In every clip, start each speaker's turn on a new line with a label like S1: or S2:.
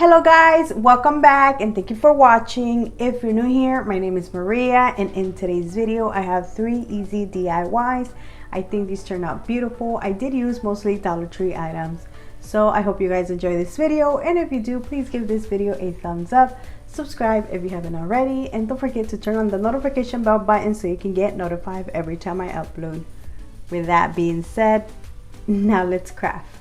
S1: Hello guys, welcome back and thank you for watching. If you're new here, my name is Maria and in today's video I have 3 easy DIYs. I think these turned out beautiful. I did use mostly Dollar Tree items. So I hope you guys enjoy this video, and if you do, please give this video a thumbs up, subscribe if you haven't already, and don't forget to turn on the notification bell button so you can get notified every time I upload. With that being said, now let's craft.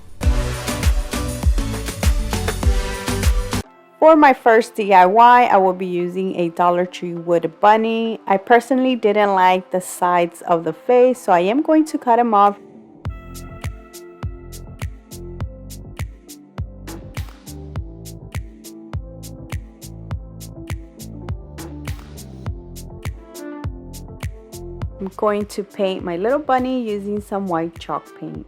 S1: For my first DIY, I will be using a Dollar Tree wood bunny. I personally didn't like the sides of the face, so I am going to cut them off. I'm going to paint my little bunny using some white chalk paint.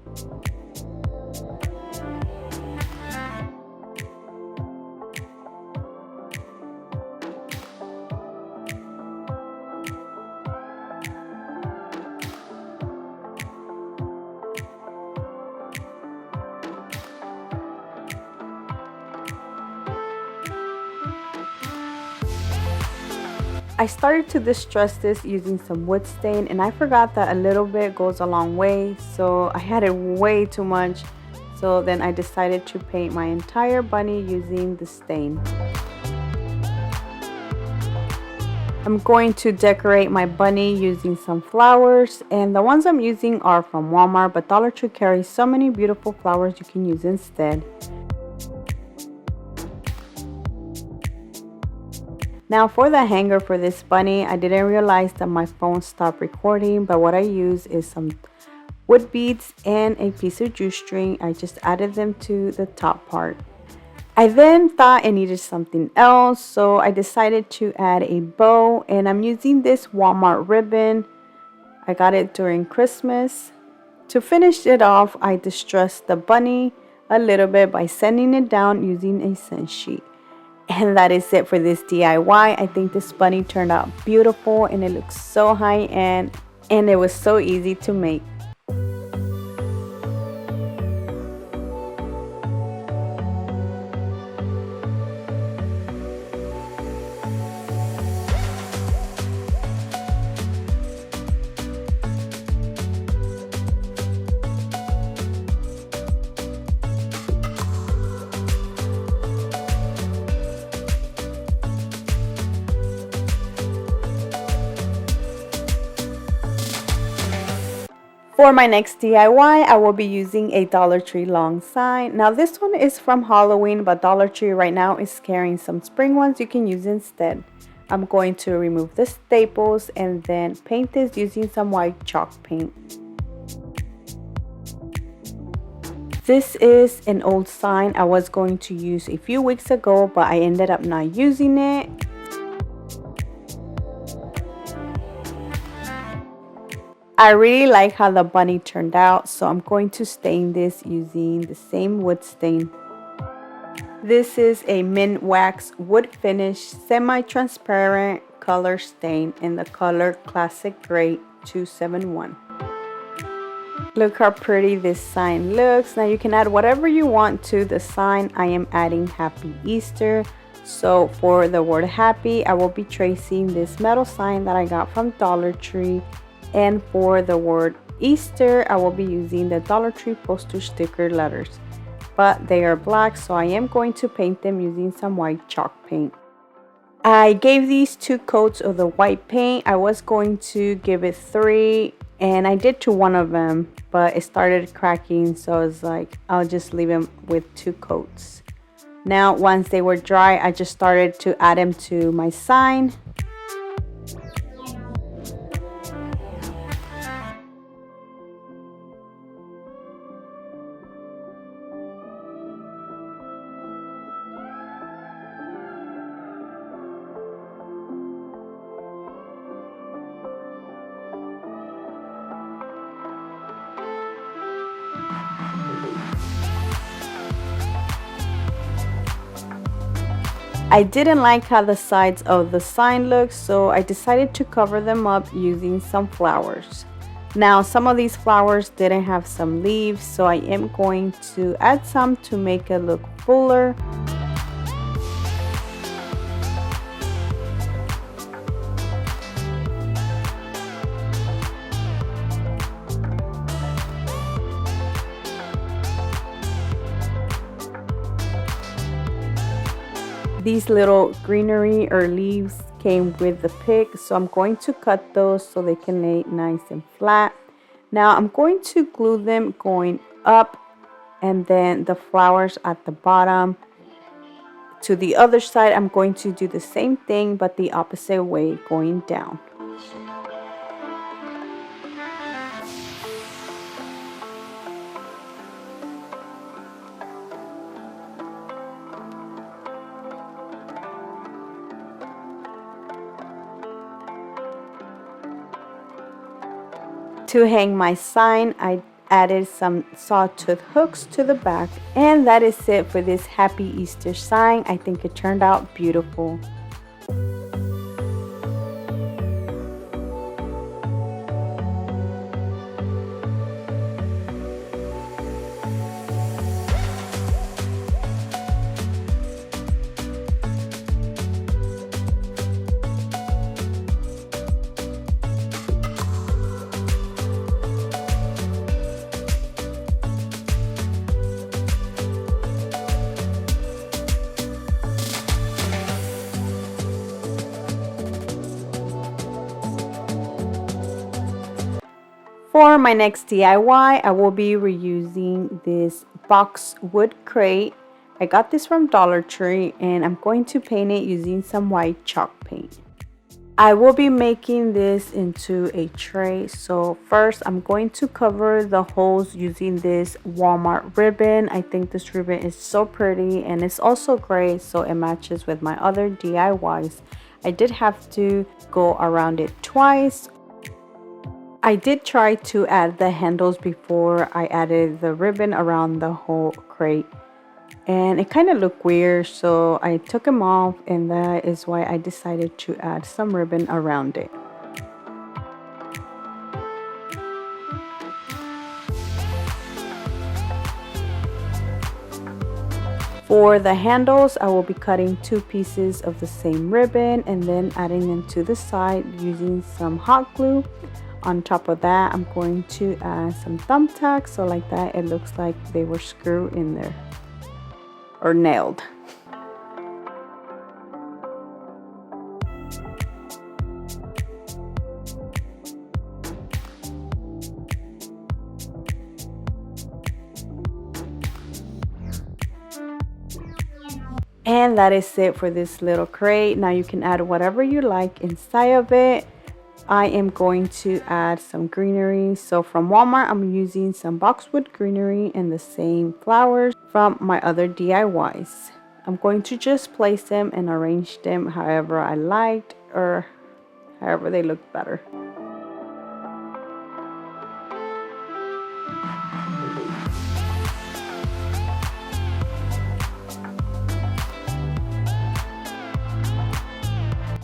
S1: I started to distress this using some wood stain, and I forgot that a little bit goes a long way, so I had it way too much. So then I decided to paint my entire bunny using the stain. I'm going to decorate my bunny using some flowers, and the ones I'm using are from Walmart, but Dollar Tree carries so many beautiful flowers you can use instead. Now for the hanger for this bunny, I didn't realize that my phone stopped recording, but what I use is some wood beads and a piece of jute string. I just added them to the top part. I then thought I needed something else, so I decided to add a bow, and I'm using this Walmart ribbon. I got it during Christmas. To finish it off, I distressed the bunny a little bit by sanding it down using a scent sheet. And that is it for this DIY. I think this bunny turned out beautiful, and it looks so high-end, and it was so easy to make. For my next DIY, I will be using a Dollar Tree long sign. Now this one is from Halloween, but Dollar Tree right now is carrying some spring ones you can use instead. I'm going to remove the staples and then paint this using some white chalk paint. This is an old sign I was going to use a few weeks ago, but I ended up not using it. I really like how the bunny turned out, so I'm going to stain this using the same wood stain. This is a minwax wood finish semi-transparent color stain in the color Classic Gray 271. Look how pretty this sign looks. Now you can add whatever you want to the sign. I am adding Happy Easter. So for the word happy, I will be tracing this metal sign that I got from Dollar Tree. And for the word Easter, I will be using the Dollar Tree poster sticker letters, but they are black, so I am going to paint them using some white chalk paint. I gave these 2 coats of the white paint. I was going to give it 3, and I did to one of them, but it started cracking, so I was like, I'll just leave them with 2 coats. Now once they were dry, I just started to add them to my sign. I didn't like how the sides of the sign looked, so I decided to cover them up using some flowers. Now some of these flowers didn't have some leaves, so I am going to add some to make it look fuller. These little greenery or leaves came with the pick, so I'm going to cut those so they can lay nice and flat. Now I'm going to glue them going up, and then the flowers at the bottom. To the other side, I'm going to do the same thing but the opposite way, going down. To hang my sign, I added some sawtooth hooks to the back, and that is it for this Happy Easter sign. I think it turned out beautiful. For my next DIY, I will be reusing this Boxwood crate. I got this from Dollar Tree, and I'm going to paint it using some white chalk paint. I will be making this into a tray. So first, I'm going to cover the holes using this Walmart ribbon. I think this ribbon is so pretty, and it's also gray, so it matches with my other DIYs. I did have to go around it twice. I did try to add the handles before I added the ribbon around the whole crate, and it kind of looked weird, so I took them off, and that is why I decided to add some ribbon around it. For the handles, I will be cutting 2 pieces of the same ribbon and then adding them to the side using some hot glue. On top of that, I'm going to add some thumbtacks, so like that it looks like they were screwed in there or nailed. And that is it for this little crate. Now you can add whatever you like inside of it. I am going to add some greenery. So from Walmart, I'm using some Boxwood greenery and the same flowers from my other DIYs. I'm going to just place them and arrange them however I liked, or however they look better.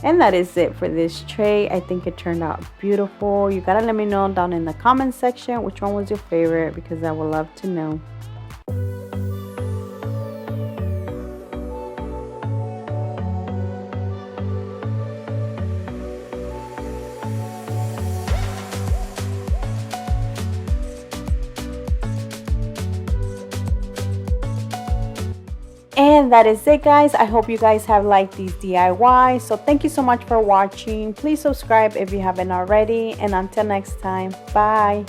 S1: And that is it for this tray. I think it turned out beautiful. You gotta let me know down in the comment section which one was your favorite, because I would love to know. And that is it, guys. I hope you guys have liked these DIYs. So thank you so much for watching. Please subscribe if you haven't already. And until next time, bye.